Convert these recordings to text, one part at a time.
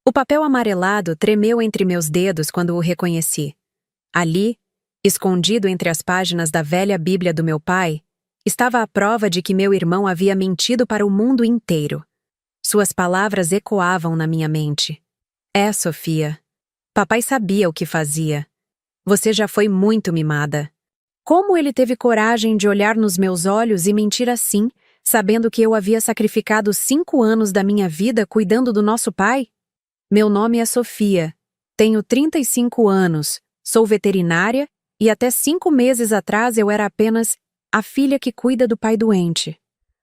O papel amarelado tremeu entre meus dedos quando o reconheci. Ali, escondido entre as páginas da velha Bíblia do meu pai, estava a prova de que meu irmão havia mentido para o mundo inteiro. Suas palavras ecoavam na minha mente. É, Sofia. Papai sabia o que fazia. Você já foi muito mimada. Como ele teve coragem de olhar nos meus olhos e mentir assim, sabendo que eu havia sacrificado 5 anos da minha vida cuidando do nosso pai? Meu nome é Sofia. Tenho 35 anos, sou veterinária e até 5 meses atrás eu era apenas a filha que cuida do pai doente.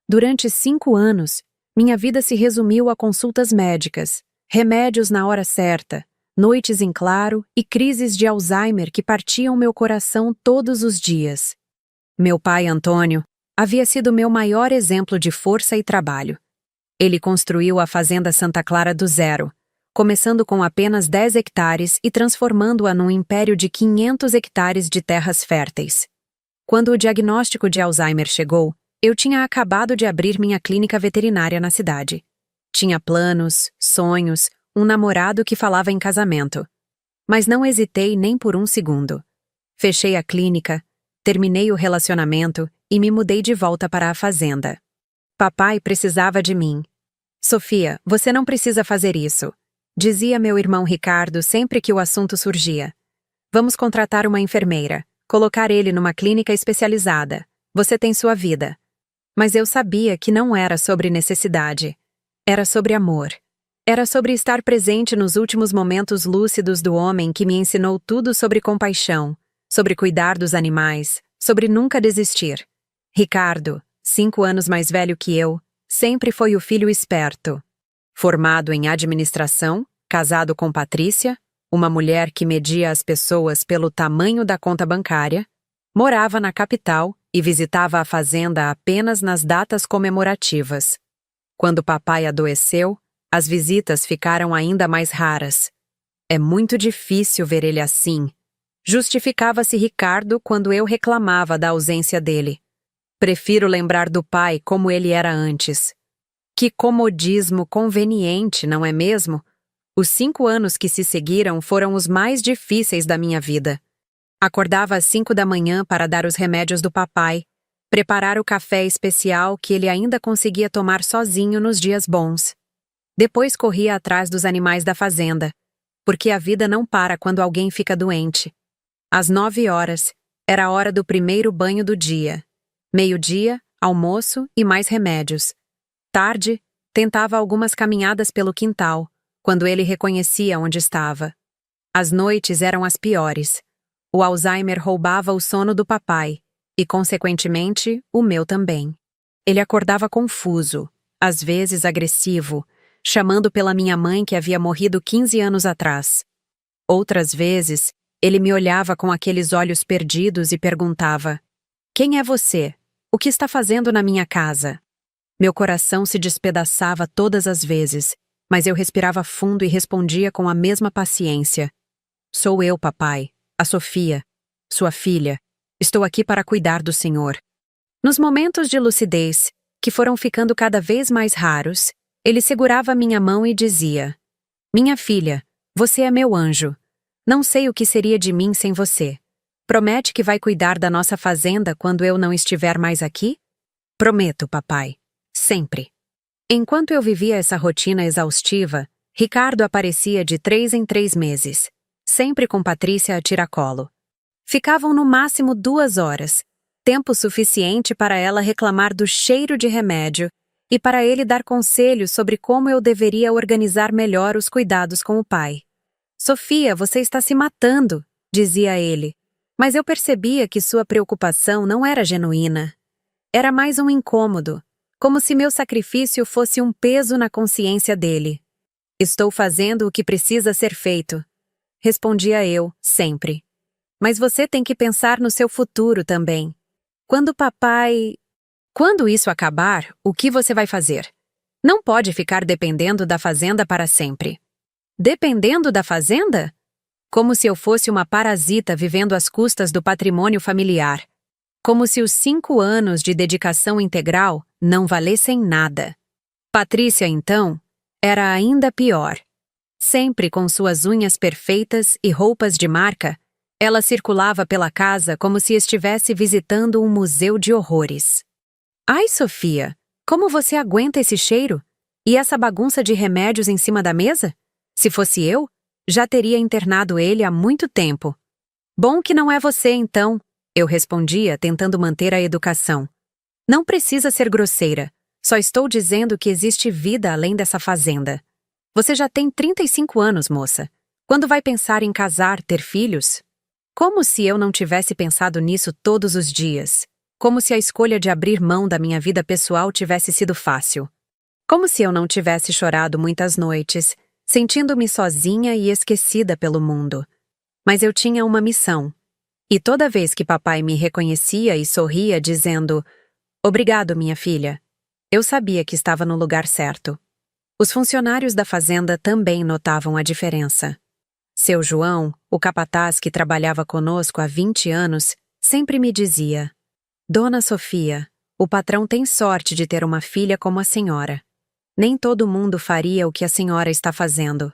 Durante 5 anos, minha vida se resumiu a consultas médicas, remédios na hora certa, noites em claro e crises de Alzheimer que partiam meu coração todos os dias. Meu pai, Antônio, havia sido meu maior exemplo de força e trabalho. Ele construiu a Fazenda Santa Clara do zero, começando com apenas 10 hectares e transformando-a num império de 500 hectares de terras férteis. Quando o diagnóstico de Alzheimer chegou, eu tinha acabado de abrir minha clínica veterinária na cidade. Tinha planos, sonhos, um namorado que falava em casamento. Mas não hesitei nem por um segundo. Fechei a clínica, terminei o relacionamento e me mudei de volta para a fazenda. Papai precisava de mim. Sofia, você não precisa fazer isso, dizia meu irmão Ricardo sempre que o assunto surgia. Vamos contratar uma enfermeira, colocar ele numa clínica especializada. Você tem sua vida. Mas eu sabia que não era sobre necessidade. Era sobre amor. Era sobre estar presente nos últimos momentos lúcidos do homem que me ensinou tudo sobre compaixão, sobre cuidar dos animais, sobre nunca desistir. Ricardo, 5 anos mais velho que eu, sempre foi o filho esperto. Formado em administração, casado com Patrícia, uma mulher que media as pessoas pelo tamanho da conta bancária, morava na capital e visitava a fazenda apenas nas datas comemorativas. Quando papai adoeceu, as visitas ficaram ainda mais raras. É muito difícil ver ele assim. Justificava-se Ricardo quando eu reclamava da ausência dele. Prefiro lembrar do pai como ele era antes. Que comodismo conveniente, não é mesmo? Os 5 anos que se seguiram foram os mais difíceis da minha vida. Acordava às 5 da manhã para dar os remédios do papai, preparar o café especial que ele ainda conseguia tomar sozinho nos dias bons. Depois corria atrás dos animais da fazenda, porque a vida não para quando alguém fica doente. Às 9 horas, era a hora do primeiro banho do dia. Meio-dia, almoço e mais remédios. Tarde, tentava algumas caminhadas pelo quintal, quando ele reconhecia onde estava. As noites eram as piores. O Alzheimer roubava o sono do papai, e, consequentemente, o meu também. Ele acordava confuso, às vezes agressivo, chamando pela minha mãe que havia morrido 15 anos atrás. Outras vezes, ele me olhava com aqueles olhos perdidos e perguntava: "Quem é você? O que está fazendo na minha casa?" Meu coração se despedaçava todas as vezes, mas eu respirava fundo e respondia com a mesma paciência: "Sou eu, papai, a Sofia, sua filha. Estou aqui para cuidar do senhor." Nos momentos de lucidez, que foram ficando cada vez mais raros, ele segurava minha mão e dizia: "Minha filha, você é meu anjo. Não sei o que seria de mim sem você. Promete que vai cuidar da nossa fazenda quando eu não estiver mais aqui?" "Prometo, papai. Sempre." Enquanto eu vivia essa rotina exaustiva, Ricardo aparecia de 3 em 3 meses, sempre com Patrícia a tiracolo. Ficavam no máximo 2 horas, tempo suficiente para ela reclamar do cheiro de remédio e para ele dar conselhos sobre como eu deveria organizar melhor os cuidados com o pai. "Sofia, você está se matando", dizia ele, mas eu percebia que sua preocupação não era genuína. Era mais um incômodo, como se meu sacrifício fosse um peso na consciência dele. "Estou fazendo o que precisa ser feito", respondia eu, sempre. "Mas você tem que pensar no seu futuro também. Quando isso acabar, o que você vai fazer? Não pode ficar dependendo da fazenda para sempre." "Dependendo da fazenda?" Como se eu fosse uma parasita vivendo às custas do patrimônio familiar. Como se os 5 anos de dedicação integral não valessem nada. Patrícia, então, era ainda pior. Sempre com suas unhas perfeitas e roupas de marca, ela circulava pela casa como se estivesse visitando um museu de horrores. Ai, Sofia, como você aguenta esse cheiro? E essa bagunça de remédios em cima da mesa? Se fosse eu, já teria internado ele há muito tempo. Bom que não é você, então, eu respondia, tentando manter a educação. Não precisa ser grosseira. Só estou dizendo que existe vida além dessa fazenda. Você já tem 35 anos, moça. Quando vai pensar em casar, ter filhos? Como se eu não tivesse pensado nisso todos os dias. Como se a escolha de abrir mão da minha vida pessoal tivesse sido fácil. Como se eu não tivesse chorado muitas noites, sentindo-me sozinha e esquecida pelo mundo. Mas eu tinha uma missão. E toda vez que papai me reconhecia e sorria dizendo: "Obrigado, minha filha", eu sabia que estava no lugar certo. Os funcionários da fazenda também notavam a diferença. Seu João, o capataz que trabalhava conosco há 20 anos, sempre me dizia: "Dona Sofia, o patrão tem sorte de ter uma filha como a senhora. Nem todo mundo faria o que a senhora está fazendo.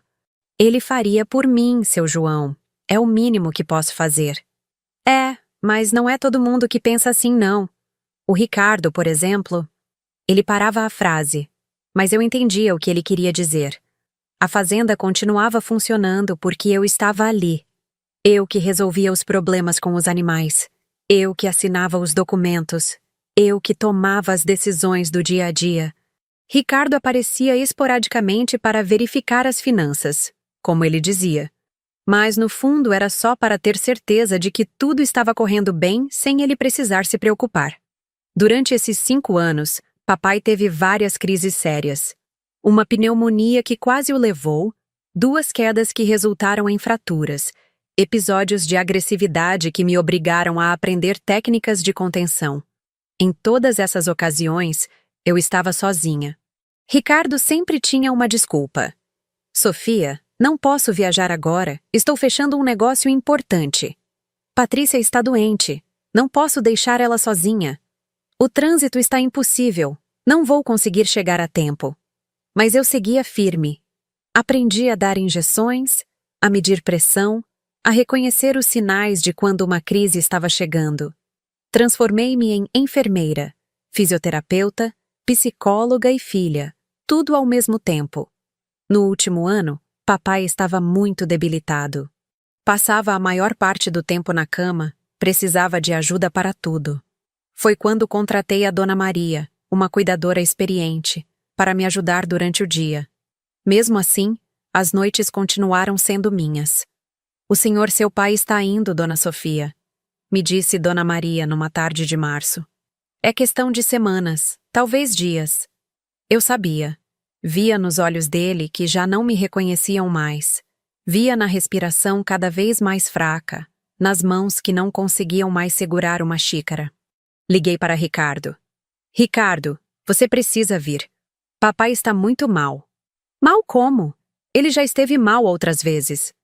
Ele faria por mim, seu João. É o mínimo que posso fazer." É, mas não é todo mundo que pensa assim, não. O Ricardo, por exemplo. Ele parava a frase, mas eu entendia o que ele queria dizer. A fazenda continuava funcionando porque eu estava ali. Eu que resolvia os problemas com os animais. Eu que assinava os documentos. Eu que tomava as decisões do dia a dia. Ricardo aparecia esporadicamente para verificar as finanças, como ele dizia. Mas, no fundo, era só para ter certeza de que tudo estava correndo bem sem ele precisar se preocupar. Durante esses 5 anos, papai teve várias crises sérias. Uma pneumonia que quase o levou, 2 quedas que resultaram em fraturas, episódios de agressividade que me obrigaram a aprender técnicas de contenção. Em todas essas ocasiões, eu estava sozinha. Ricardo sempre tinha uma desculpa. "Sofia, não posso viajar agora, estou fechando um negócio importante. Patrícia está doente, não posso deixar ela sozinha. O trânsito está impossível, não vou conseguir chegar a tempo." Mas eu seguia firme. Aprendi a dar injeções, a medir pressão, a reconhecer os sinais de quando uma crise estava chegando. Transformei-me em enfermeira, fisioterapeuta, psicóloga e filha, tudo ao mesmo tempo. No último ano, papai estava muito debilitado. Passava a maior parte do tempo na cama, precisava de ajuda para tudo. Foi quando contratei a Dona Maria, uma cuidadora experiente, para me ajudar durante o dia. Mesmo assim, as noites continuaram sendo minhas. "O senhor seu pai está indo, Dona Sofia", me disse Dona Maria numa tarde de março. "É questão de semanas, talvez dias." Eu sabia. Via nos olhos dele que já não me reconheciam mais. Via na respiração cada vez mais fraca, nas mãos que não conseguiam mais segurar uma xícara. Liguei para Ricardo. "Ricardo, você precisa vir. Papai está muito mal." "Mal como? Ele já esteve mal outras vezes."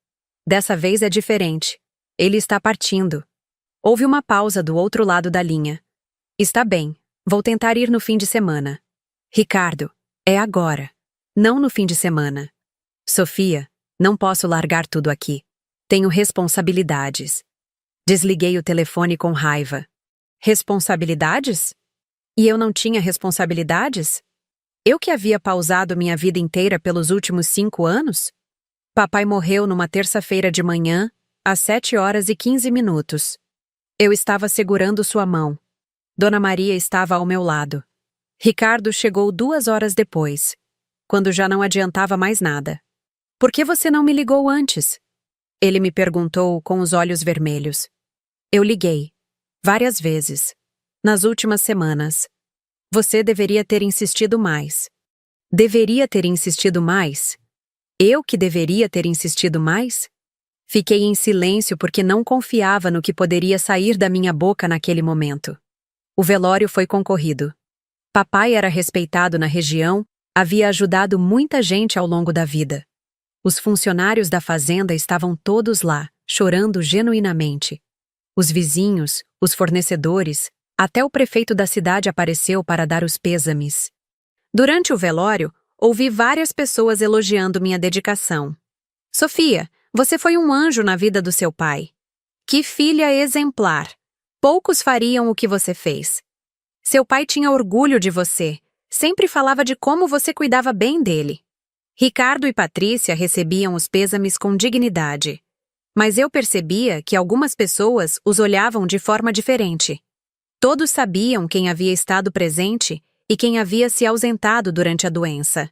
"Dessa vez é diferente. Ele está partindo." Houve uma pausa do outro lado da linha. "Está bem, vou tentar ir no fim de semana." "Ricardo, é agora. Não no fim de semana." "Sofia, não posso largar tudo aqui. Tenho responsabilidades." Desliguei o telefone com raiva. Responsabilidades? E eu não tinha responsabilidades? Eu que havia pausado minha vida inteira pelos últimos 5 anos? Papai morreu numa terça-feira de manhã, às 7h15. Eu estava segurando sua mão. Dona Maria estava ao meu lado. Ricardo chegou 2 horas depois, quando já não adiantava mais nada. "Por que você não me ligou antes?" Ele me perguntou com os olhos vermelhos. Eu liguei. Várias vezes. Nas últimas semanas. "Você deveria ter insistido mais." Deveria ter insistido mais? Eu que deveria ter insistido mais? Fiquei em silêncio porque não confiava no que poderia sair da minha boca naquele momento. O velório foi concorrido. Papai era respeitado na região, havia ajudado muita gente ao longo da vida. Os funcionários da fazenda estavam todos lá, chorando genuinamente. Os vizinhos, os fornecedores, até o prefeito da cidade apareceu para dar os pêsames. Durante o velório, ouvi várias pessoas elogiando minha dedicação. Sofia, você foi um anjo na vida do seu pai. Que filha exemplar! Poucos fariam o que você fez. Seu pai tinha orgulho de você, sempre falava de como você cuidava bem dele. Ricardo e Patrícia recebiam os pêsames com dignidade. Mas eu percebia que algumas pessoas os olhavam de forma diferente. Todos sabiam quem havia estado presente e quem havia se ausentado durante a doença.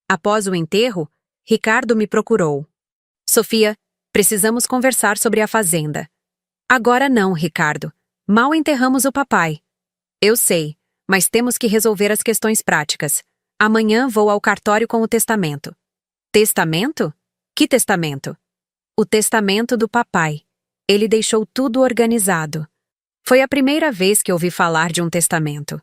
Após o enterro, Ricardo me procurou. Sofia, precisamos conversar sobre a fazenda. Agora não, Ricardo. Mal enterramos o papai. Eu sei, mas temos que resolver as questões práticas. Amanhã vou ao cartório com o testamento. Testamento? Que testamento? O testamento do papai. Ele deixou tudo organizado. Foi a primeira vez que ouvi falar de um testamento.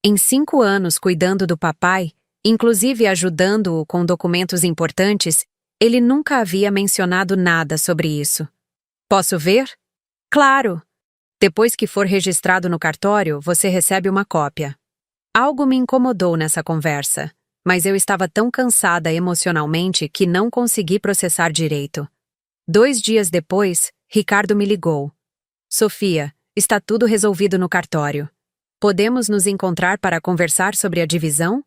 Em 5 anos cuidando do papai, inclusive ajudando-o com documentos importantes, ele nunca havia mencionado nada sobre isso. Posso ver? Claro! Depois que for registrado no cartório, você recebe uma cópia. Algo me incomodou nessa conversa, mas eu estava tão cansada emocionalmente que não consegui processar direito. 2 dias depois, Ricardo me ligou. Sofia, está tudo resolvido no cartório. Podemos nos encontrar para conversar sobre a divisão?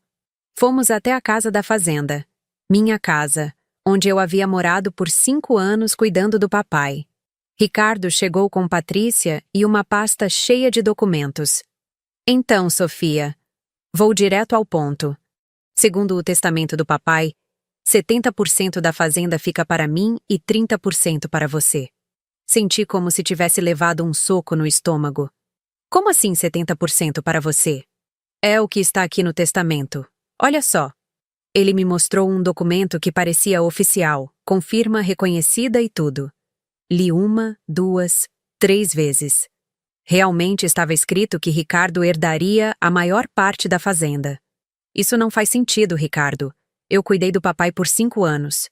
Fomos até a casa da fazenda. Minha casa, onde eu havia morado por 5 anos cuidando do papai. Ricardo chegou com Patrícia e uma pasta cheia de documentos. Então, Sofia, vou direto ao ponto. Segundo o testamento do papai, 70% da fazenda fica para mim e 30% para você. Senti como se tivesse levado um soco no estômago. Como assim 70% para você? É o que está aqui no testamento. Olha só. Ele me mostrou um documento que parecia oficial, com firma reconhecida e tudo. Li 1, 2, 3 vezes. Realmente estava escrito que Ricardo herdaria a maior parte da fazenda. Isso não faz sentido, Ricardo. Eu cuidei do papai por 5 anos.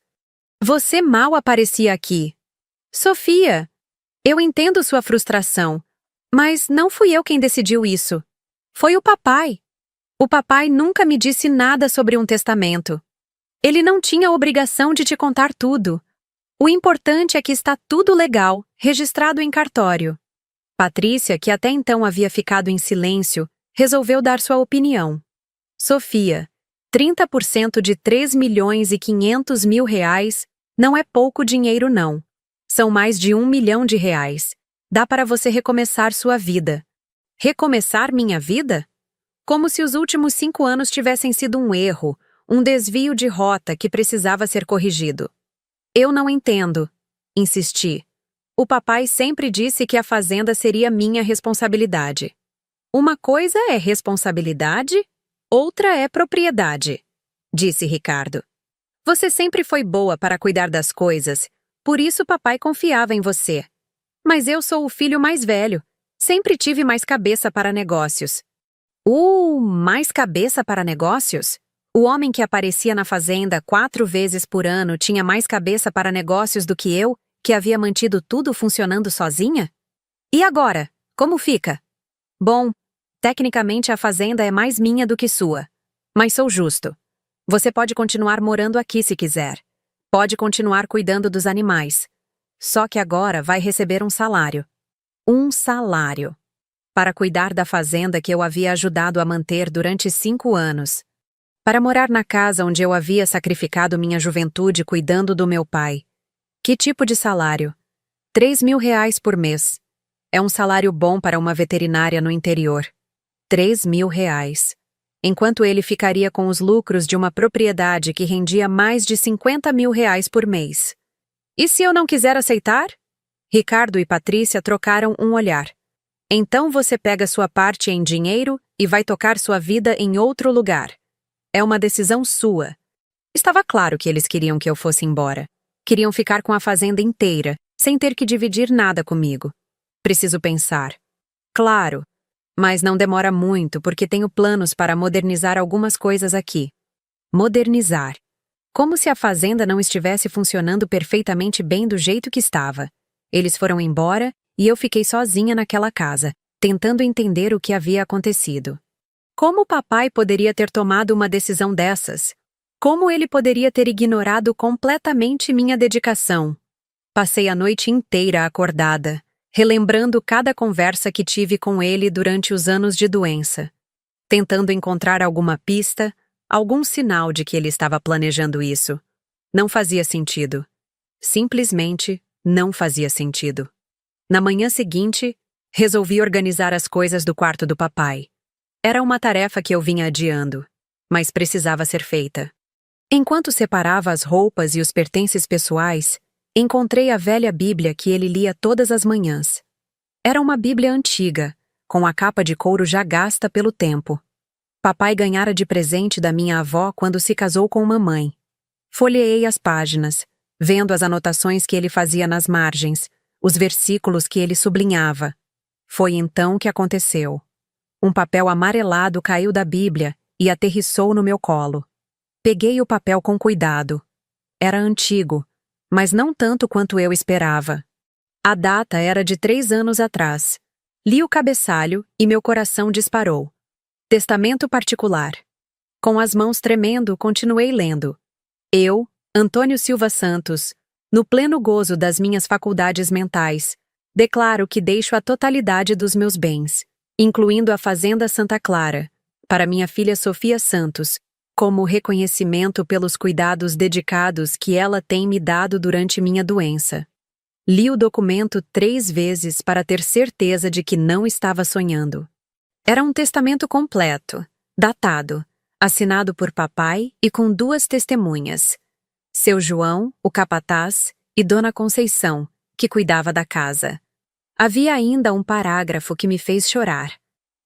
Você mal aparecia aqui. Sofia, eu entendo sua frustração, mas não fui eu quem decidiu isso. Foi o papai. O papai nunca me disse nada sobre um testamento. Ele não tinha a obrigação de te contar tudo. O importante é que está tudo legal, registrado em cartório. Patrícia, que até então havia ficado em silêncio, resolveu dar sua opinião. Sofia, 30% de 3.500.000 reais não é pouco dinheiro não. São mais de 1 milhão de reais. Dá para você recomeçar sua vida. Recomeçar minha vida? Como se os últimos 5 anos tivessem sido um erro, um desvio de rota que precisava ser corrigido. Eu não entendo, insisti. O papai sempre disse que a fazenda seria minha responsabilidade. Uma coisa é responsabilidade, outra é propriedade, disse Ricardo. Você sempre foi boa para cuidar das coisas, por isso papai confiava em você. Mas eu sou o filho mais velho, sempre tive mais cabeça para negócios. Mais cabeça para negócios? O homem que aparecia na fazenda 4 vezes por ano tinha mais cabeça para negócios do que eu, que havia mantido tudo funcionando sozinha? E agora, como fica? Bom, tecnicamente a fazenda é mais minha do que sua. Mas sou justo. Você pode continuar morando aqui se quiser. Pode continuar cuidando dos animais. Só que agora vai receber um salário. Um salário. Para cuidar da fazenda que eu havia ajudado a manter durante 5 anos. Para morar na casa onde eu havia sacrificado minha juventude cuidando do meu pai. Que tipo de salário? 3.000 reais por mês. É um salário bom para uma veterinária no interior. 3.000 reais. Enquanto ele ficaria com os lucros de uma propriedade que rendia mais de 50.000 reais por mês. E se eu não quiser aceitar? Ricardo e Patrícia trocaram um olhar. Então você pega sua parte em dinheiro e vai tocar sua vida em outro lugar. É uma decisão sua. Estava claro que eles queriam que eu fosse embora. Queriam ficar com a fazenda inteira, sem ter que dividir nada comigo. Preciso pensar. Claro, mas não demora muito porque tenho planos para modernizar algumas coisas aqui. Modernizar. Como se a fazenda não estivesse funcionando perfeitamente bem do jeito que estava. Eles foram embora e eu fiquei sozinha naquela casa, tentando entender o que havia acontecido. Como o papai poderia ter tomado uma decisão dessas? Como ele poderia ter ignorado completamente minha dedicação? Passei a noite inteira acordada, relembrando cada conversa que tive com ele durante os anos de doença, tentando encontrar alguma pista, algum sinal de que ele estava planejando isso. Não fazia sentido. Simplesmente não fazia sentido. Na manhã seguinte, resolvi organizar as coisas do quarto do papai. Era uma tarefa que eu vinha adiando, mas precisava ser feita. Enquanto separava as roupas e os pertences pessoais, encontrei a velha Bíblia que ele lia todas as manhãs. Era uma Bíblia antiga, com a capa de couro já gasta pelo tempo. Papai ganhara de presente da minha avó quando se casou com mamãe. Folheei as páginas, vendo as anotações que ele fazia nas margens, os versículos que ele sublinhava. Foi então que aconteceu. Um papel amarelado caiu da Bíblia e aterrissou no meu colo. Peguei o papel com cuidado. Era antigo, mas não tanto quanto eu esperava. A data era de 3 anos atrás. Li o cabeçalho e meu coração disparou. Testamento particular. Com as mãos tremendo, continuei lendo. Eu, Antônio Silva Santos, no pleno gozo das minhas faculdades mentais, declaro que deixo a totalidade dos meus bens, incluindo a Fazenda Santa Clara, para minha filha Sofia Santos, como reconhecimento pelos cuidados dedicados que ela tem me dado durante minha doença. Li o documento 3 vezes para ter certeza de que não estava sonhando. Era um testamento completo, datado, assinado por papai e com 2 testemunhas. Seu João, o capataz, e Dona Conceição, que cuidava da casa. Havia ainda um parágrafo que me fez chorar.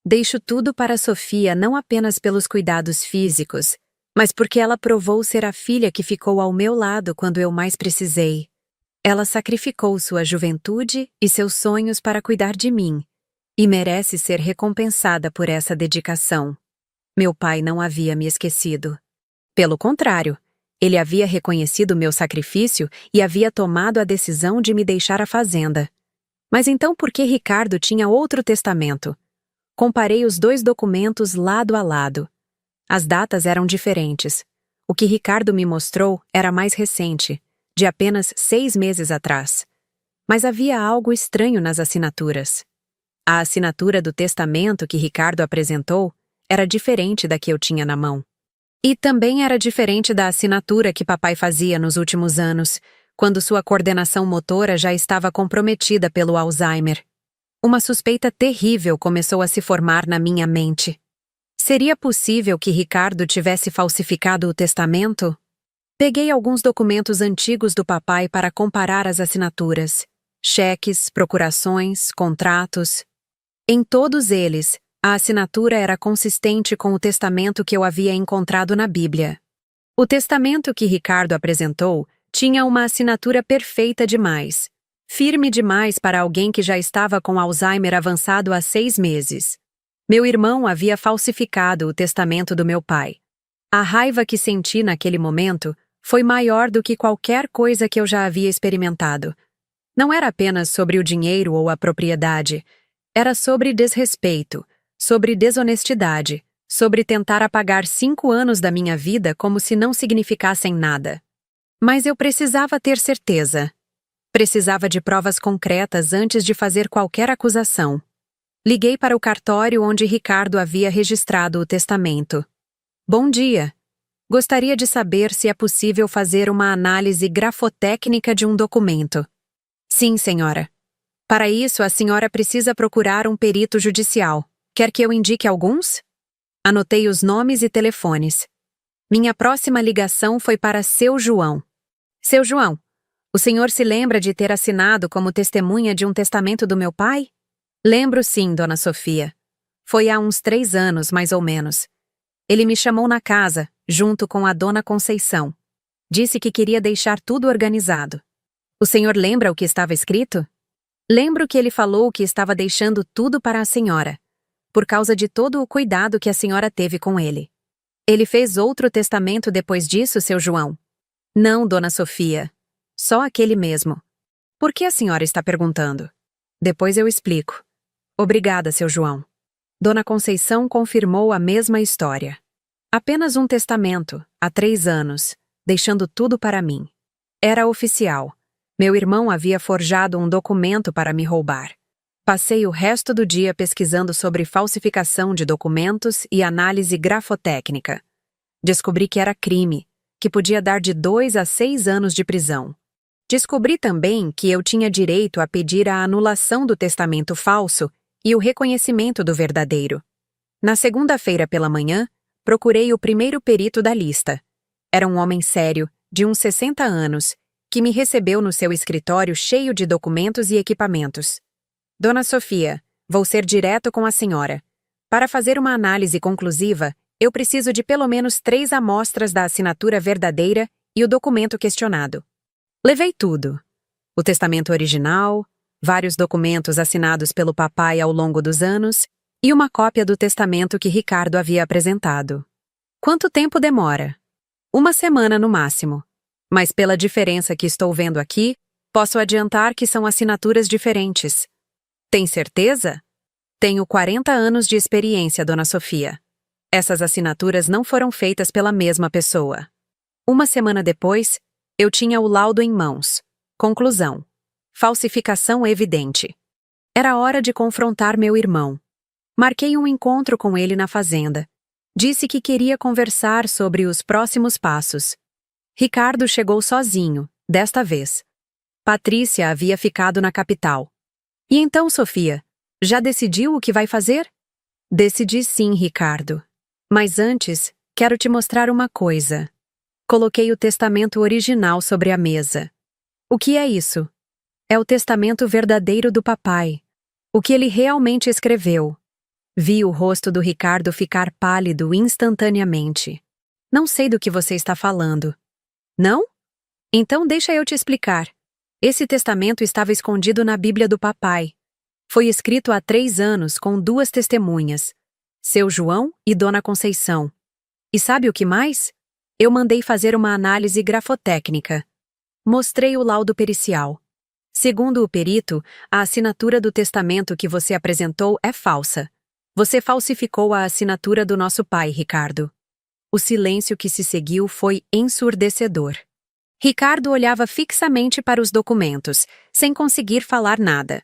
Deixo tudo para Sofia não apenas pelos cuidados físicos, mas porque ela provou ser a filha que ficou ao meu lado quando eu mais precisei. Ela sacrificou sua juventude e seus sonhos para cuidar de mim, e merece ser recompensada por essa dedicação. Meu pai não havia me esquecido. Pelo contrário, ele havia reconhecido meu sacrifício e havia tomado a decisão de me deixar a fazenda. Mas então por que Ricardo tinha outro testamento? Comparei os 2 documentos lado a lado. As datas eram diferentes. O que Ricardo me mostrou era mais recente, de apenas 6 meses atrás. Mas havia algo estranho nas assinaturas. A assinatura do testamento que Ricardo apresentou era diferente da que eu tinha na mão. E também era diferente da assinatura que papai fazia nos últimos anos, quando sua coordenação motora já estava comprometida pelo Alzheimer. Uma suspeita terrível começou a se formar na minha mente. Seria possível que Ricardo tivesse falsificado o testamento? Peguei alguns documentos antigos do papai para comparar as assinaturas. Cheques, procurações, contratos. Em todos eles, a assinatura era consistente com o testamento que eu havia encontrado na Bíblia. O testamento que Ricardo apresentou tinha uma assinatura perfeita demais, firme demais para alguém que já estava com Alzheimer avançado há 6 meses. Meu irmão havia falsificado o testamento do meu pai. A raiva que senti naquele momento foi maior do que qualquer coisa que eu já havia experimentado. Não era apenas sobre o dinheiro ou a propriedade. Era sobre desrespeito, sobre desonestidade, sobre tentar apagar 5 anos da minha vida como se não significassem nada. Mas eu precisava ter certeza. Precisava de provas concretas antes de fazer qualquer acusação. Liguei para o cartório onde Ricardo havia registrado o testamento. Bom dia. Gostaria de saber se é possível fazer uma análise grafotécnica de um documento. Sim, senhora. Para isso, a senhora precisa procurar um perito judicial. Quer que eu indique alguns? Anotei os nomes e telefones. Minha próxima ligação foi para Seu João. Seu João, o senhor se lembra de ter assinado como testemunha de um testamento do meu pai? Lembro sim, dona Sofia. Foi há uns 3 anos, mais ou menos. Ele me chamou na casa, junto com a dona Conceição. Disse que queria deixar tudo organizado. O senhor lembra o que estava escrito? Lembro que ele falou que estava deixando tudo para a senhora, por causa de todo o cuidado que a senhora teve com ele. Ele fez outro testamento depois disso, seu João? Não, dona Sofia. Só aquele mesmo. Por que a senhora está perguntando? Depois eu explico. Obrigada, seu João. Dona Conceição confirmou a mesma história. Apenas um testamento, há 3 anos, deixando tudo para mim. Era oficial. Meu irmão havia forjado um documento para me roubar. Passei o resto do dia pesquisando sobre falsificação de documentos e análise grafotécnica. Descobri que era crime, que podia dar de 2 a 6 anos de prisão. Descobri também que eu tinha direito a pedir a anulação do testamento falso e o reconhecimento do verdadeiro. Na segunda-feira pela manhã, procurei o primeiro perito da lista. Era um homem sério, de uns 60 anos, que me recebeu no seu escritório cheio de documentos e equipamentos. Dona Sofia, vou ser direto com a senhora. Para fazer uma análise conclusiva, eu preciso de pelo menos 3 amostras da assinatura verdadeira e o documento questionado. Levei tudo. O testamento original, vários documentos assinados pelo papai ao longo dos anos e uma cópia do testamento que Ricardo havia apresentado. Quanto tempo demora? 1 semana no máximo. Mas pela diferença que estou vendo aqui, posso adiantar que são assinaturas diferentes. Tem certeza? Tenho 40 anos de experiência, Dona Sofia. Essas assinaturas não foram feitas pela mesma pessoa. 1 semana depois, eu tinha o laudo em mãos. Conclusão: falsificação evidente. Era hora de confrontar meu irmão. Marquei um encontro com ele na fazenda. Disse que queria conversar sobre os próximos passos. Ricardo chegou sozinho, desta vez. Patrícia havia ficado na capital. E então, Sofia, já decidiu o que vai fazer? Decidi sim, Ricardo. Mas antes, quero te mostrar uma coisa. Coloquei o testamento original sobre a mesa. O que é isso? É o testamento verdadeiro do papai. O que ele realmente escreveu. Vi o rosto do Ricardo ficar pálido instantaneamente. Não sei do que você está falando. Não? Então deixa eu te explicar. Esse testamento estava escondido na Bíblia do papai. Foi escrito há 3 anos com 2 testemunhas, seu João e Dona Conceição. E sabe o que mais? Eu mandei fazer uma análise grafotécnica. Mostrei o laudo pericial. Segundo o perito, a assinatura do testamento que você apresentou é falsa. Você falsificou a assinatura do nosso pai, Ricardo. O silêncio que se seguiu foi ensurdecedor. Ricardo olhava fixamente para os documentos, sem conseguir falar nada.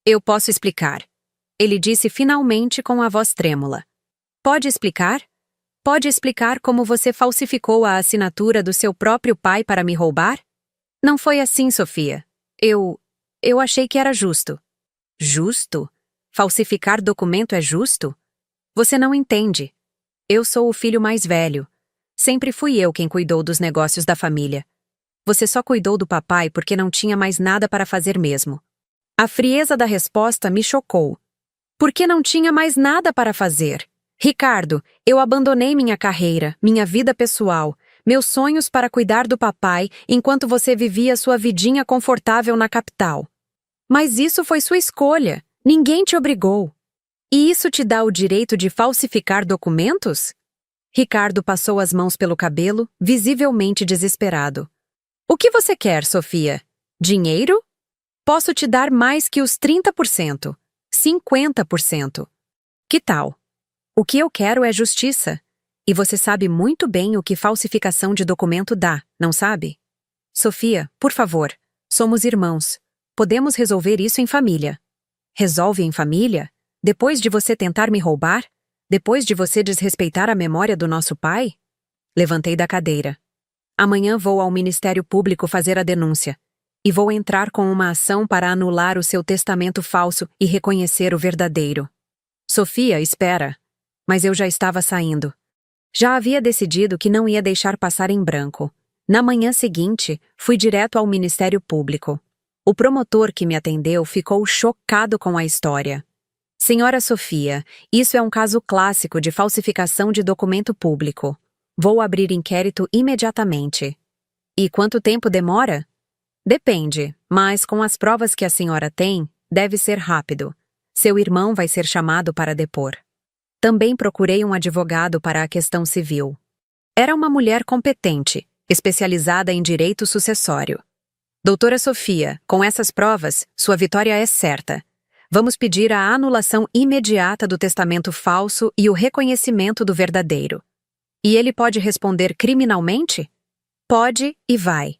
Eu posso explicar. Ele disse finalmente com a voz trêmula. Pode explicar? Pode explicar como você falsificou a assinatura do seu próprio pai para me roubar? Não foi assim, Sofia. Eu achei que era justo. Justo? Falsificar documento é justo? Você não entende. Eu sou o filho mais velho. Sempre fui eu quem cuidou dos negócios da família. Você só cuidou do papai porque não tinha mais nada para fazer mesmo. A frieza da resposta me chocou. Por que não tinha mais nada para fazer? Ricardo, eu abandonei minha carreira, minha vida pessoal, meus sonhos para cuidar do papai enquanto você vivia sua vidinha confortável na capital. Mas isso foi sua escolha. Ninguém te obrigou. E isso te dá o direito de falsificar documentos? Ricardo passou as mãos pelo cabelo, visivelmente desesperado. O que você quer, Sofia? Dinheiro? Posso te dar mais que os 30%, 50%. Que tal? O que eu quero é justiça. E você sabe muito bem o que falsificação de documento dá, não sabe? Sofia, por favor, somos irmãos. Podemos resolver isso em família. Resolve em família? Depois de você tentar me roubar? Depois de você desrespeitar a memória do nosso pai? Levantei da cadeira. Amanhã vou ao Ministério Público fazer a denúncia. E vou entrar com uma ação para anular o seu testamento falso e reconhecer o verdadeiro. Sofia, espera. Mas eu já estava saindo. Já havia decidido que não ia deixar passar em branco. Na manhã seguinte, fui direto ao Ministério Público. O promotor que me atendeu ficou chocado com a história. Senhora Sofia, isso é um caso clássico de falsificação de documento público. Vou abrir inquérito imediatamente. E quanto tempo demora? Depende, mas com as provas que a senhora tem, deve ser rápido. Seu irmão vai ser chamado para depor. Também procurei um advogado para a questão civil. Era uma mulher competente, especializada em direito sucessório. Doutora Sofia, com essas provas, sua vitória é certa. Vamos pedir a anulação imediata do testamento falso e o reconhecimento do verdadeiro. E ele pode responder criminalmente? Pode e vai.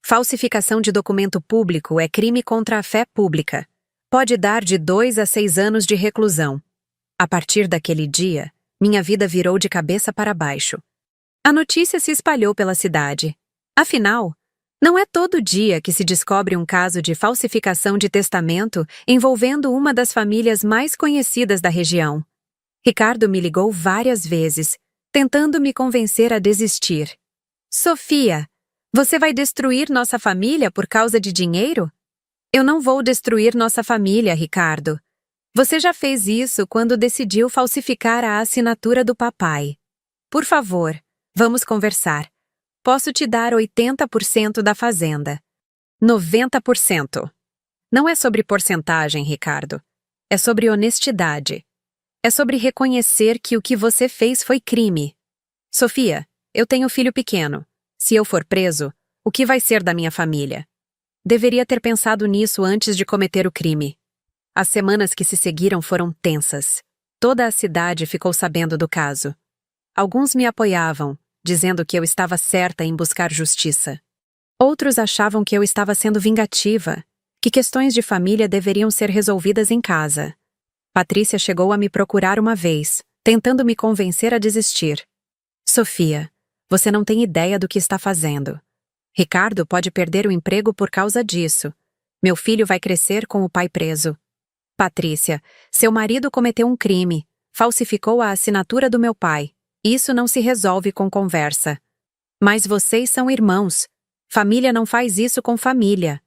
Falsificação de documento público é crime contra a fé pública. Pode dar de 2 a 6 anos de reclusão. A partir daquele dia, minha vida virou de cabeça para baixo. A notícia se espalhou pela cidade. Afinal, não é todo dia que se descobre um caso de falsificação de testamento envolvendo uma das famílias mais conhecidas da região. Ricardo me ligou várias vezes, tentando me convencer a desistir. Sofia, você vai destruir nossa família por causa de dinheiro? Eu não vou destruir nossa família, Ricardo. Você já fez isso quando decidiu falsificar a assinatura do papai. Por favor, vamos conversar. Posso te dar 80% da fazenda. 90%. Não é sobre porcentagem, Ricardo. É sobre honestidade. É sobre reconhecer que o que você fez foi crime. Sofia, eu tenho filho pequeno. Se eu for preso, o que vai ser da minha família? Deveria ter pensado nisso antes de cometer o crime. As semanas que se seguiram foram tensas. Toda a cidade ficou sabendo do caso. Alguns me apoiavam, dizendo que eu estava certa em buscar justiça. Outros achavam que eu estava sendo vingativa, que questões de família deveriam ser resolvidas em casa. Patrícia chegou a me procurar uma vez, tentando me convencer a desistir. Sofia, você não tem ideia do que está fazendo. Ricardo pode perder o emprego por causa disso. Meu filho vai crescer com o pai preso. Patrícia, seu marido cometeu um crime, falsificou a assinatura do meu pai. Isso não se resolve com conversa. Mas vocês são irmãos. Família não faz isso com família.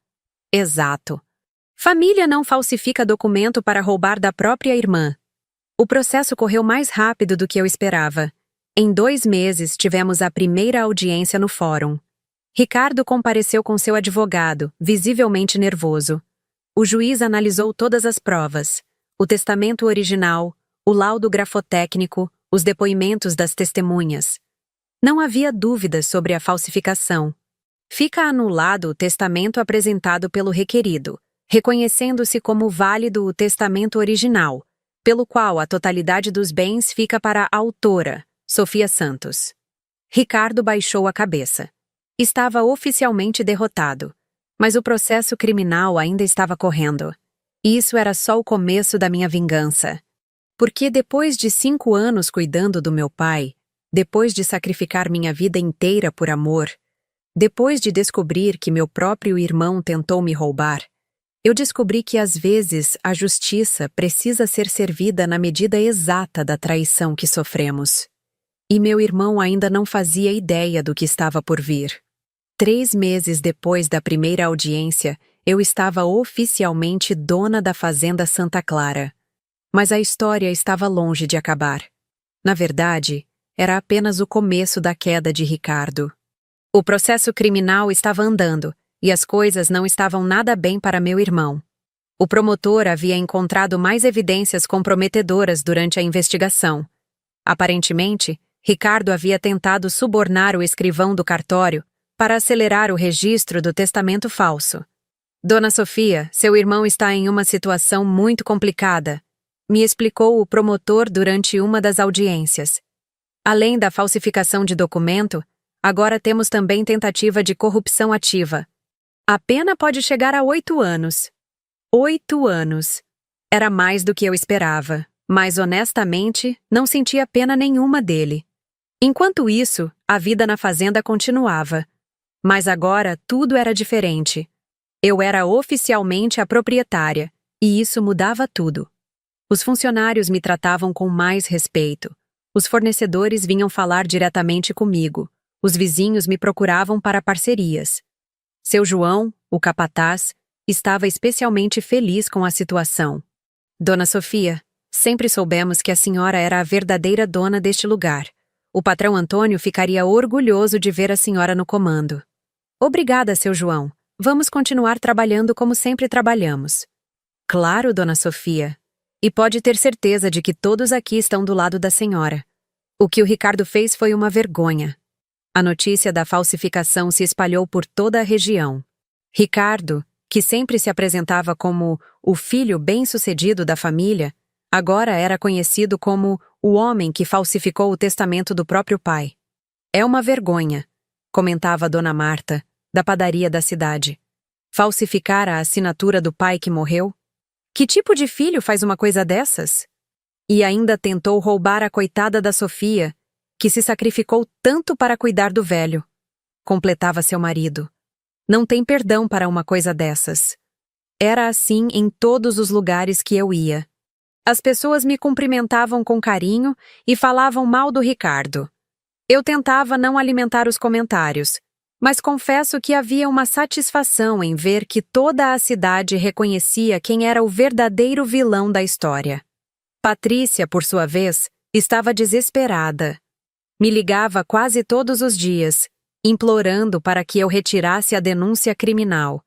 Exato. Família não falsifica documento para roubar da própria irmã. O processo correu mais rápido do que eu esperava. Em 2 meses, tivemos a primeira audiência no fórum. Ricardo compareceu com seu advogado, visivelmente nervoso. O juiz analisou todas as provas: o testamento original, o laudo grafotécnico, os depoimentos das testemunhas. Não havia dúvidas sobre a falsificação. Fica anulado o testamento apresentado pelo requerido, reconhecendo-se como válido o testamento original, pelo qual a totalidade dos bens fica para a autora, Sofia Santos. Ricardo baixou a cabeça. Estava oficialmente derrotado, mas o processo criminal ainda estava correndo. E isso era só o começo da minha vingança. Porque depois de 5 anos cuidando do meu pai, depois de sacrificar minha vida inteira por amor, depois de descobrir que meu próprio irmão tentou me roubar, eu descobri que às vezes a justiça precisa ser servida na medida exata da traição que sofremos. E meu irmão ainda não fazia ideia do que estava por vir. 3 meses depois da primeira audiência, eu estava oficialmente dona da fazenda Santa Clara. Mas a história estava longe de acabar. Na verdade, era apenas o começo da queda de Ricardo. O processo criminal estava andando, e as coisas não estavam nada bem para meu irmão. O promotor havia encontrado mais evidências comprometedoras durante a investigação. Aparentemente, Ricardo havia tentado subornar o escrivão do cartório para acelerar o registro do testamento falso. Dona Sofia, seu irmão está em uma situação muito complicada, me explicou o promotor durante uma das audiências. Além da falsificação de documento, agora temos também tentativa de corrupção ativa. A pena pode chegar a 8 anos. 8 anos. Era mais do que eu esperava, mas honestamente, não sentia pena nenhuma dele. Enquanto isso, a vida na fazenda continuava. Mas agora tudo era diferente. Eu era oficialmente a proprietária, e isso mudava tudo. Os funcionários me tratavam com mais respeito. Os fornecedores vinham falar diretamente comigo. Os vizinhos me procuravam para parcerias. Seu João, o capataz, estava especialmente feliz com a situação. Dona Sofia, sempre soubemos que a senhora era a verdadeira dona deste lugar. O patrão Antônio ficaria orgulhoso de ver a senhora no comando. Obrigada, seu João. Vamos continuar trabalhando como sempre trabalhamos. Claro, Dona Sofia. E pode ter certeza de que todos aqui estão do lado da senhora. O que o Ricardo fez foi uma vergonha. A notícia da falsificação se espalhou por toda a região. Ricardo, que sempre se apresentava como o filho bem-sucedido da família, agora era conhecido como o homem que falsificou o testamento do próprio pai. É uma vergonha, comentava Dona Marta, da padaria da cidade. Falsificar a assinatura do pai que morreu? Que tipo de filho faz uma coisa dessas? E ainda tentou roubar a coitada da Sofia, que se sacrificou tanto para cuidar do velho. Completava seu marido. Não tem perdão para uma coisa dessas. Era assim em todos os lugares que eu ia. As pessoas me cumprimentavam com carinho e falavam mal do Ricardo. Eu tentava não alimentar os comentários, mas confesso que havia uma satisfação em ver que toda a cidade reconhecia quem era o verdadeiro vilão da história. Patrícia, por sua vez, estava desesperada. Me ligava quase todos os dias, implorando para que eu retirasse a denúncia criminal.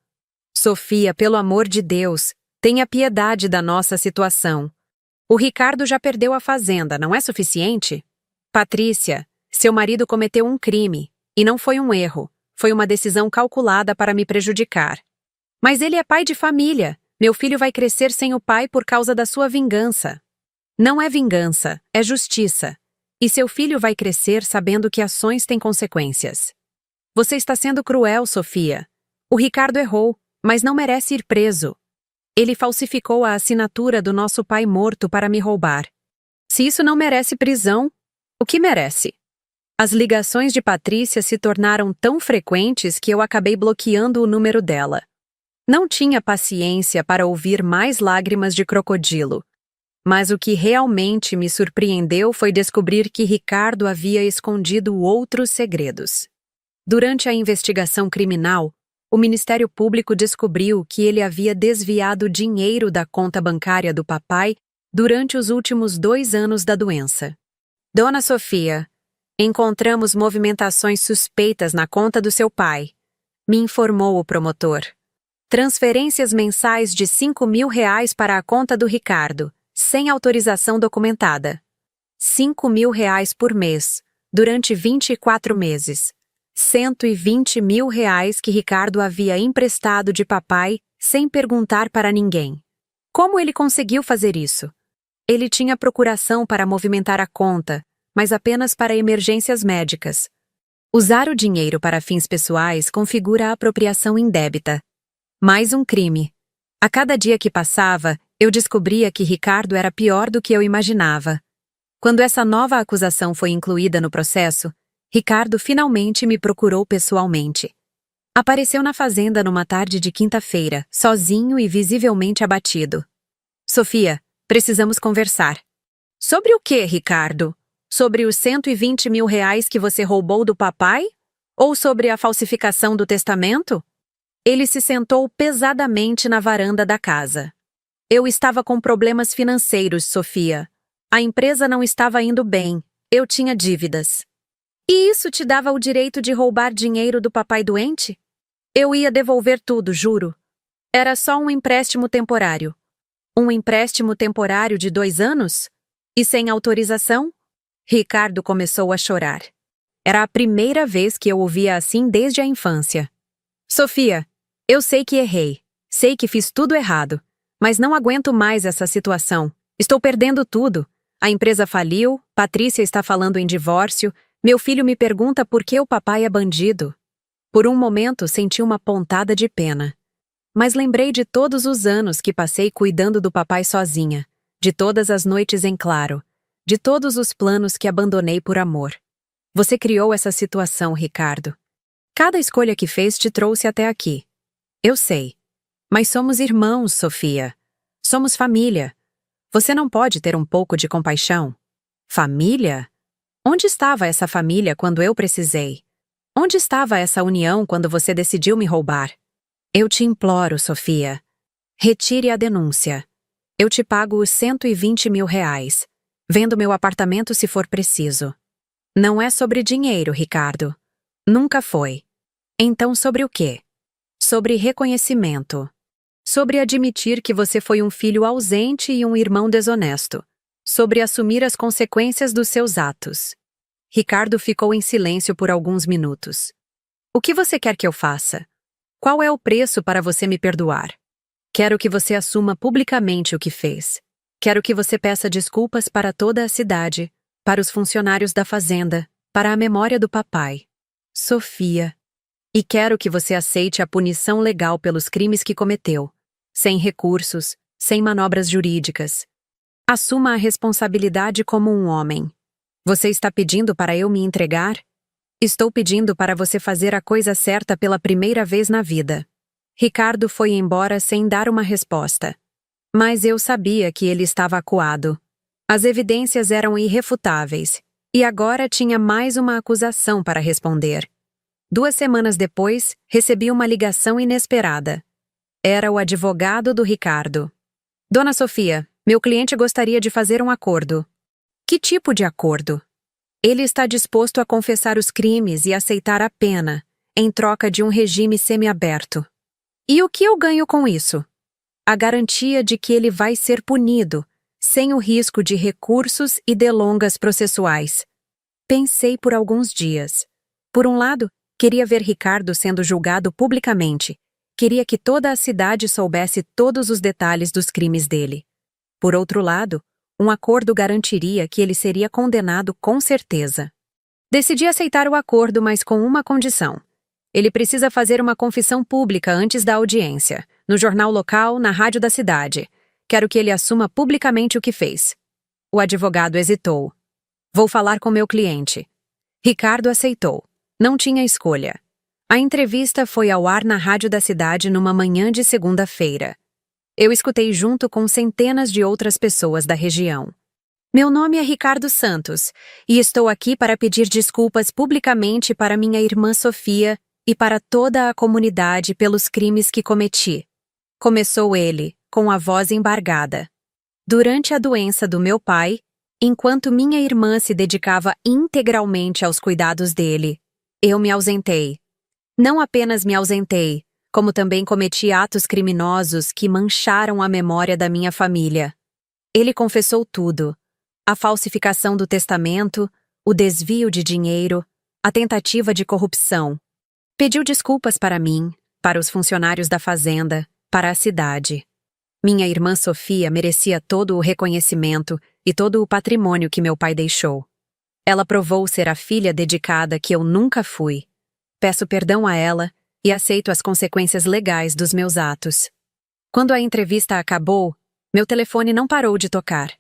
Sofia, pelo amor de Deus, tenha piedade da nossa situação. O Ricardo já perdeu a fazenda, não é suficiente? Patrícia, seu marido cometeu um crime, e não foi um erro, foi uma decisão calculada para me prejudicar. Mas ele é pai de família, meu filho vai crescer sem o pai por causa da sua vingança. Não é vingança, é justiça. E seu filho vai crescer sabendo que ações têm consequências. Você está sendo cruel, Sofia. O Ricardo errou, mas não merece ir preso. Ele falsificou a assinatura do nosso pai morto para me roubar. Se isso não merece prisão, o que merece? As ligações de Patrícia se tornaram tão frequentes que eu acabei bloqueando o número dela. Não tinha paciência para ouvir mais lágrimas de crocodilo. Mas o que realmente me surpreendeu foi descobrir que Ricardo havia escondido outros segredos. Durante a investigação criminal, o Ministério Público descobriu que ele havia desviado dinheiro da conta bancária do papai durante os últimos 2 anos da doença. Dona Sofia, encontramos movimentações suspeitas na conta do seu pai, me informou o promotor. Transferências mensais de R$ 5.000 para a conta do Ricardo, sem autorização documentada. R$ 5.000 por mês, durante 24 meses. R$ 120.000 que Ricardo havia emprestado de papai sem perguntar para ninguém. Como ele conseguiu fazer isso? Ele tinha procuração para movimentar a conta, mas apenas para emergências médicas. Usar o dinheiro para fins pessoais configura a apropriação indébita. Mais um crime. A cada dia que passava, eu descobria que Ricardo era pior do que eu imaginava. Quando essa nova acusação foi incluída no processo, Ricardo finalmente me procurou pessoalmente. Apareceu na fazenda numa tarde de quinta-feira, sozinho e visivelmente abatido. Sofia, precisamos conversar. Sobre o que, Ricardo? Sobre os R$ 120.000 que você roubou do papai? Ou sobre a falsificação do testamento? Ele se sentou pesadamente na varanda da casa. Eu estava com problemas financeiros, Sofia. A empresa não estava indo bem. Eu tinha dívidas. E isso te dava o direito de roubar dinheiro do papai doente? Eu ia devolver tudo, juro. Era só um empréstimo temporário. Um empréstimo temporário de 2 anos? E sem autorização? Ricardo começou a chorar. Era a primeira vez que eu ouvia assim desde a infância. Sofia, eu sei que errei. Sei que fiz tudo errado. Mas não aguento mais essa situação. Estou perdendo tudo. A empresa faliu, Patrícia está falando em divórcio, meu filho me pergunta por que o papai é bandido. Por um momento senti uma pontada de pena. Mas lembrei de todos os anos que passei cuidando do papai sozinha, de todas as noites em claro, de todos os planos que abandonei por amor. Você criou essa situação, Ricardo. Cada escolha que fez te trouxe até aqui. Eu sei. Mas somos irmãos, Sofia. Somos família. Você não pode ter um pouco de compaixão? Família? Onde estava essa família quando eu precisei? Onde estava essa união quando você decidiu me roubar? Eu te imploro, Sofia. Retire a denúncia. Eu te pago os R$ 120.000. Vendo meu apartamento se for preciso. Não é sobre dinheiro, Ricardo. Nunca foi. Então sobre o quê? Sobre reconhecimento. Sobre admitir que você foi um filho ausente e um irmão desonesto. Sobre assumir as consequências dos seus atos. Ricardo ficou em silêncio por alguns minutos. O que você quer que eu faça? Qual é o preço para você me perdoar? Quero que você assuma publicamente o que fez. Quero que você peça desculpas para toda a cidade, para os funcionários da fazenda, para a memória do papai. Sofia. E quero que você aceite a punição legal pelos crimes que cometeu, sem recursos, sem manobras jurídicas. Assuma a responsabilidade como um homem. Você está pedindo para eu me entregar? Estou pedindo para você fazer a coisa certa pela primeira vez na vida. Ricardo foi embora sem dar uma resposta. Mas eu sabia que ele estava acuado. As evidências eram irrefutáveis, e agora tinha mais uma acusação para responder. 2 semanas depois, recebi uma ligação inesperada. Era o advogado do Ricardo. Dona Sofia, meu cliente gostaria de fazer um acordo. Que tipo de acordo? Ele está disposto a confessar os crimes e aceitar a pena, em troca de um regime semiaberto. E o que eu ganho com isso? A garantia de que ele vai ser punido, sem o risco de recursos e delongas processuais. Pensei por alguns dias. Por um lado, queria ver Ricardo sendo julgado publicamente. Queria que toda a cidade soubesse todos os detalhes dos crimes dele. Por outro lado, um acordo garantiria que ele seria condenado com certeza. Decidi aceitar o acordo, mas com uma condição. Ele precisa fazer uma confissão pública antes da audiência, no jornal local, na rádio da cidade. Quero que ele assuma publicamente o que fez. O advogado hesitou. Vou falar com meu cliente. Ricardo aceitou. Não tinha escolha. A entrevista foi ao ar na rádio da cidade numa manhã de segunda-feira. Eu escutei junto com centenas de outras pessoas da região. Meu nome é Ricardo Santos, e estou aqui para pedir desculpas publicamente para minha irmã Sofia e para toda a comunidade pelos crimes que cometi. Começou ele, com a voz embargada. Durante a doença do meu pai, enquanto minha irmã se dedicava integralmente aos cuidados dele, eu me ausentei. Não apenas me ausentei, como também cometi atos criminosos que mancharam a memória da minha família. Ele confessou tudo: a falsificação do testamento, o desvio de dinheiro, a tentativa de corrupção. Pediu desculpas para mim, para os funcionários da fazenda, para a cidade. Minha irmã Sofia merecia todo o reconhecimento e todo o patrimônio que meu pai deixou. Ela provou ser a filha dedicada que eu nunca fui. Peço perdão a ela e aceito as consequências legais dos meus atos. Quando a entrevista acabou, meu telefone não parou de tocar.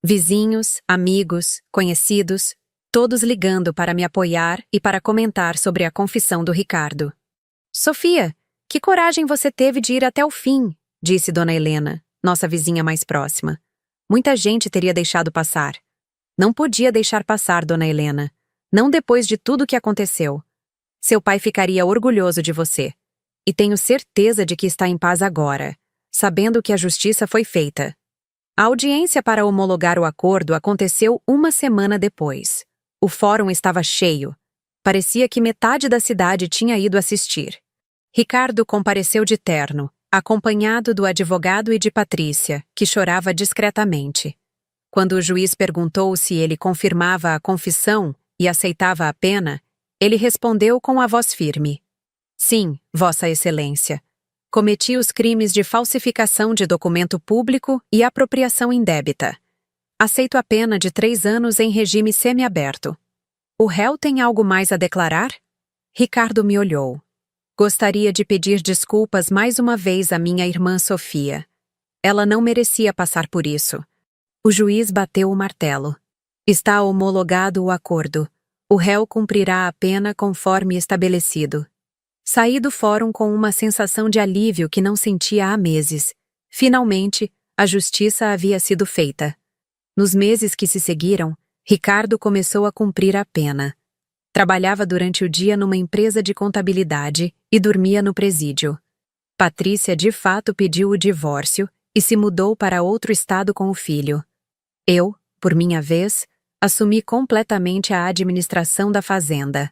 Vizinhos, amigos, conhecidos, todos ligando para me apoiar e para comentar sobre a confissão do Ricardo. Sofia, que coragem você teve de ir até o fim, disse Dona Helena, nossa vizinha mais próxima. Muita gente teria deixado passar. Não podia deixar passar, Dona Helena. Não depois de tudo o que aconteceu. Seu pai ficaria orgulhoso de você. E tenho certeza de que está em paz agora, sabendo que a justiça foi feita. A audiência para homologar o acordo aconteceu 1 semana depois. O fórum estava cheio. Parecia que metade da cidade tinha ido assistir. Ricardo compareceu de terno, acompanhado do advogado e de Patrícia, que chorava discretamente. Quando o juiz perguntou se ele confirmava a confissão e aceitava a pena, ele respondeu com a voz firme: Sim, Vossa Excelência. Cometi os crimes de falsificação de documento público e apropriação indébita. Aceito a pena de 3 anos em regime semiaberto. O réu tem algo mais a declarar? Ricardo me olhou. Gostaria de pedir desculpas mais uma vez à minha irmã Sofia. Ela não merecia passar por isso. O juiz bateu o martelo. Está homologado o acordo. O réu cumprirá a pena conforme estabelecido. Saí do fórum com uma sensação de alívio que não sentia há meses. Finalmente, a justiça havia sido feita. Nos meses que se seguiram, Ricardo começou a cumprir a pena. Trabalhava durante o dia numa empresa de contabilidade e dormia no presídio. Patrícia de fato pediu o divórcio e se mudou para outro estado com o filho. Eu, por minha vez, assumi completamente a administração da fazenda.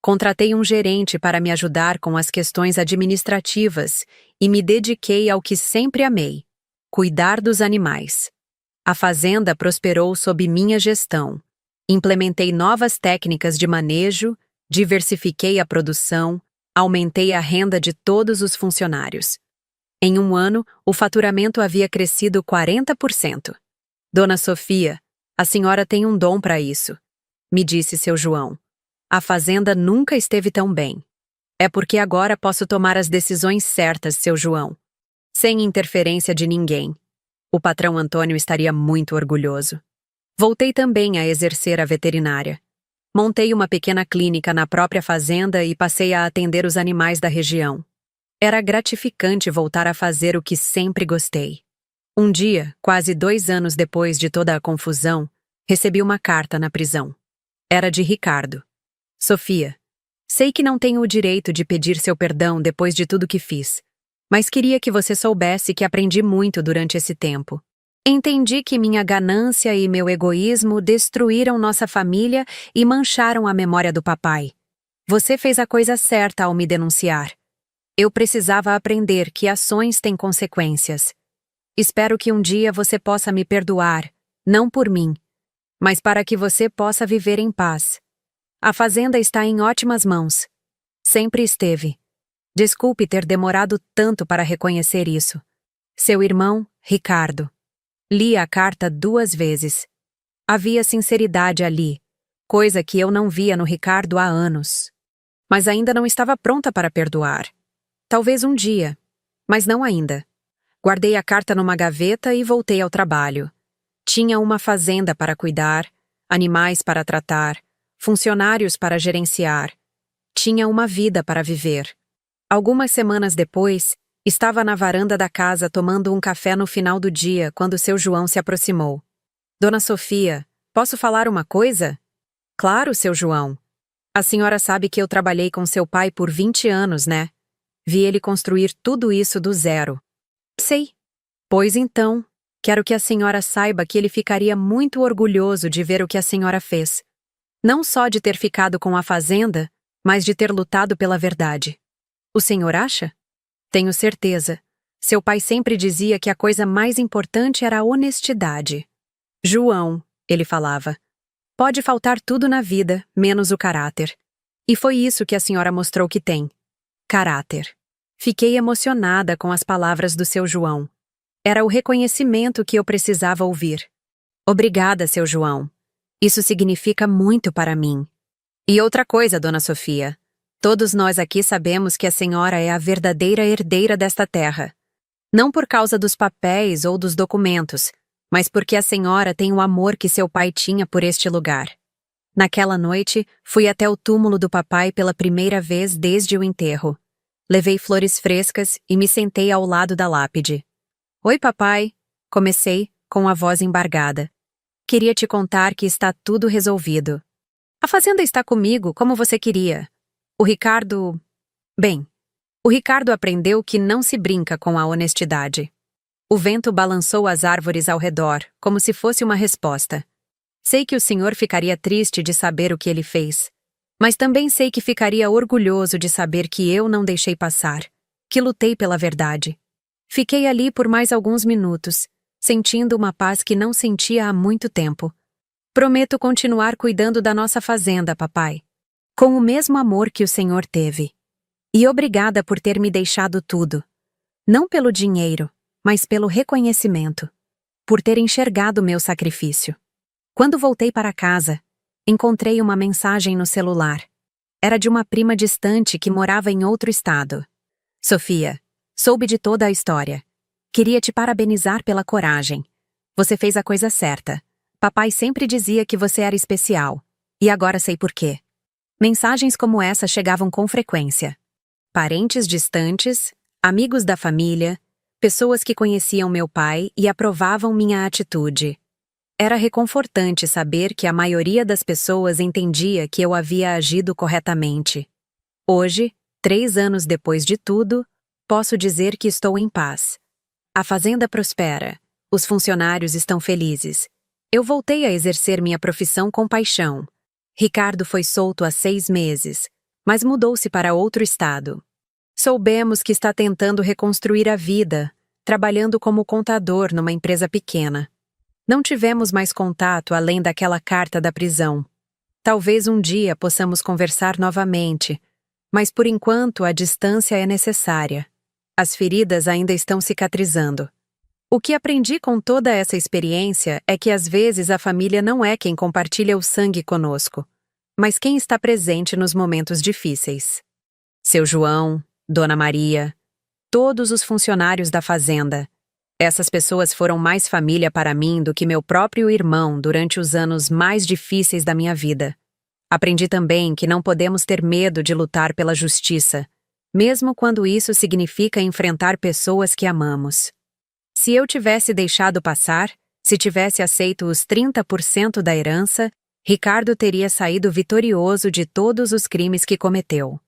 Contratei um gerente para me ajudar com as questões administrativas e me dediquei ao que sempre amei: cuidar dos animais. A fazenda prosperou sob minha gestão. Implementei novas técnicas de manejo, diversifiquei a produção, aumentei a renda de todos os funcionários. Em 1 ano, o faturamento havia crescido 40%. Dona Sofia, a senhora tem um dom para isso. me disse seu João. A fazenda nunca esteve tão bem. É porque agora posso tomar as decisões certas, seu João. Sem interferência de ninguém. O patrão Antônio estaria muito orgulhoso. Voltei também a exercer a veterinária. Montei uma pequena clínica na própria fazenda e passei a atender os animais da região. Era gratificante voltar a fazer o que sempre gostei. Um dia, quase 2 anos depois de toda a confusão, recebi uma carta na prisão. Era de Ricardo. Sofia, sei que não tenho o direito de pedir seu perdão depois de tudo que fiz, mas queria que você soubesse que aprendi muito durante esse tempo. Entendi que minha ganância e meu egoísmo destruíram nossa família e mancharam a memória do papai. Você fez a coisa certa ao me denunciar. Eu precisava aprender que ações têm consequências. Espero que um dia você possa me perdoar, não por mim, mas para que você possa viver em paz. A fazenda está em ótimas mãos. Sempre esteve. Desculpe ter demorado tanto para reconhecer isso. Seu irmão, Ricardo. Li a carta 2 vezes. Havia sinceridade ali, coisa que eu não via no Ricardo há anos. Mas ainda não estava pronta para perdoar. Talvez um dia, mas não ainda. Guardei a carta numa gaveta e voltei ao trabalho. Tinha uma fazenda para cuidar, animais para tratar, funcionários para gerenciar. Tinha uma vida para viver. Algumas semanas depois, estava na varanda da casa tomando um café no final do dia quando seu João se aproximou. Dona Sofia, posso falar uma coisa? Claro, seu João. A senhora sabe que eu trabalhei com seu pai por 20 anos, né? Vi ele construir tudo isso do zero. Sei. Pois então, quero que a senhora saiba que ele ficaria muito orgulhoso de ver o que a senhora fez. Não só de ter ficado com a fazenda, mas de ter lutado pela verdade. O senhor acha? Tenho certeza. Seu pai sempre dizia que a coisa mais importante era a honestidade. João, ele falava, pode faltar tudo na vida, menos o caráter. E foi isso que a senhora mostrou que tem. Caráter. Fiquei emocionada com as palavras do seu João. Era o reconhecimento que eu precisava ouvir. Obrigada, seu João. Isso significa muito para mim. E outra coisa, dona Sofia. Todos nós aqui sabemos que a senhora é a verdadeira herdeira desta terra. Não por causa dos papéis ou dos documentos, mas porque a senhora tem o amor que seu pai tinha por este lugar. Naquela noite, fui até o túmulo do papai pela primeira vez desde o enterro. Levei flores frescas e me sentei ao lado da lápide. Oi, papai, comecei, com a voz embargada. Queria te contar que está tudo resolvido. A fazenda está comigo, como você queria. O Ricardo... Bem, o Ricardo aprendeu que não se brinca com a honestidade. O vento balançou as árvores ao redor, como se fosse uma resposta. Sei que o senhor ficaria triste de saber o que ele fez, mas também sei que ficaria orgulhoso de saber que eu não deixei passar, que lutei pela verdade. Fiquei ali por mais alguns minutos, sentindo uma paz que não sentia há muito tempo. Prometo continuar cuidando da nossa fazenda, papai, com o mesmo amor que o senhor teve. E obrigada por ter me deixado tudo. Não pelo dinheiro, mas pelo reconhecimento. Por ter enxergado meu sacrifício. Quando voltei para casa, encontrei uma mensagem no celular. Era de uma prima distante que morava em outro estado. Sofia, soube de toda a história. Queria te parabenizar pela coragem. Você fez a coisa certa. Papai sempre dizia que você era especial. E agora sei por quê. Mensagens como essa chegavam com frequência. Parentes distantes, amigos da família, pessoas que conheciam meu pai e aprovavam minha atitude. Era reconfortante saber que a maioria das pessoas entendia que eu havia agido corretamente. Hoje, 3 anos depois de tudo, posso dizer que estou em paz. A fazenda prospera. Os funcionários estão felizes. Eu voltei a exercer minha profissão com paixão. Ricardo foi solto há 6 meses, mas mudou-se para outro estado. Soubemos que está tentando reconstruir a vida, trabalhando como contador numa empresa pequena. Não tivemos mais contato além daquela carta da prisão. Talvez um dia possamos conversar novamente, mas por enquanto a distância é necessária. As feridas ainda estão cicatrizando. O que aprendi com toda essa experiência é que às vezes a família não é quem compartilha o sangue conosco, mas quem está presente nos momentos difíceis. Seu João, Dona Maria, todos os funcionários da fazenda. Essas pessoas foram mais família para mim do que meu próprio irmão durante os anos mais difíceis da minha vida. Aprendi também que não podemos ter medo de lutar pela justiça, mesmo quando isso significa enfrentar pessoas que amamos. Se eu tivesse deixado passar, se tivesse aceito os 30% da herança, Ricardo teria saído vitorioso de todos os crimes que cometeu.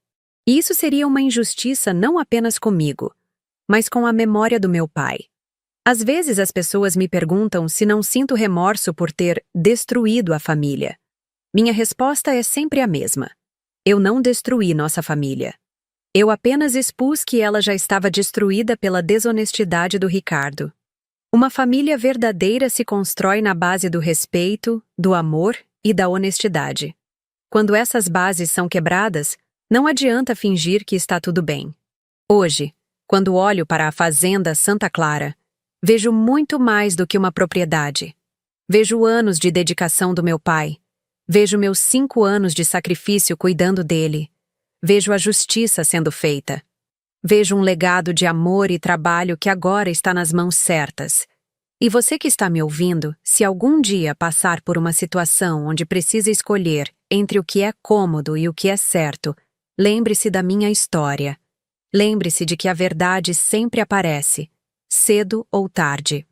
E isso seria uma injustiça não apenas comigo, mas com a memória do meu pai. Às vezes as pessoas me perguntam se não sinto remorso por ter destruído a família. Minha resposta é sempre a mesma. Eu não destruí nossa família. Eu apenas expus que ela já estava destruída pela desonestidade do Ricardo. Uma família verdadeira se constrói na base do respeito, do amor e da honestidade. Quando essas bases são quebradas, não adianta fingir que está tudo bem. Hoje, quando olho para a fazenda Santa Clara, vejo muito mais do que uma propriedade. Vejo anos de dedicação do meu pai. Vejo meus 5 anos de sacrifício cuidando dele. Vejo a justiça sendo feita. Vejo um legado de amor e trabalho que agora está nas mãos certas. E você que está me ouvindo, se algum dia passar por uma situação onde precisa escolher entre o que é cômodo e o que é certo, lembre-se da minha história. Lembre-se de que a verdade sempre aparece, cedo ou tarde.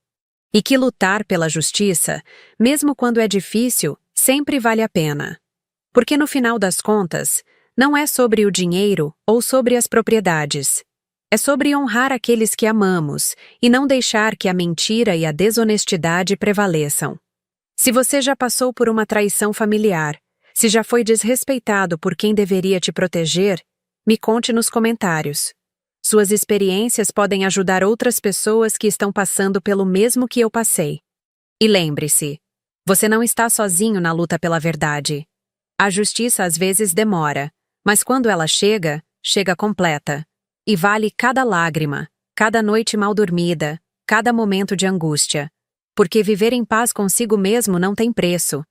E que lutar pela justiça, mesmo quando é difícil, sempre vale a pena. Porque no final das contas, não é sobre o dinheiro ou sobre as propriedades. É sobre honrar aqueles que amamos e não deixar que a mentira e a desonestidade prevaleçam. Se você já passou por uma traição familiar, se já foi desrespeitado por quem deveria te proteger, me conte nos comentários. Suas experiências podem ajudar outras pessoas que estão passando pelo mesmo que eu passei. E lembre-se, você não está sozinho na luta pela verdade. A justiça às vezes demora, mas quando ela chega, chega completa. E vale cada lágrima, cada noite mal dormida, cada momento de angústia. Porque viver em paz consigo mesmo não tem preço.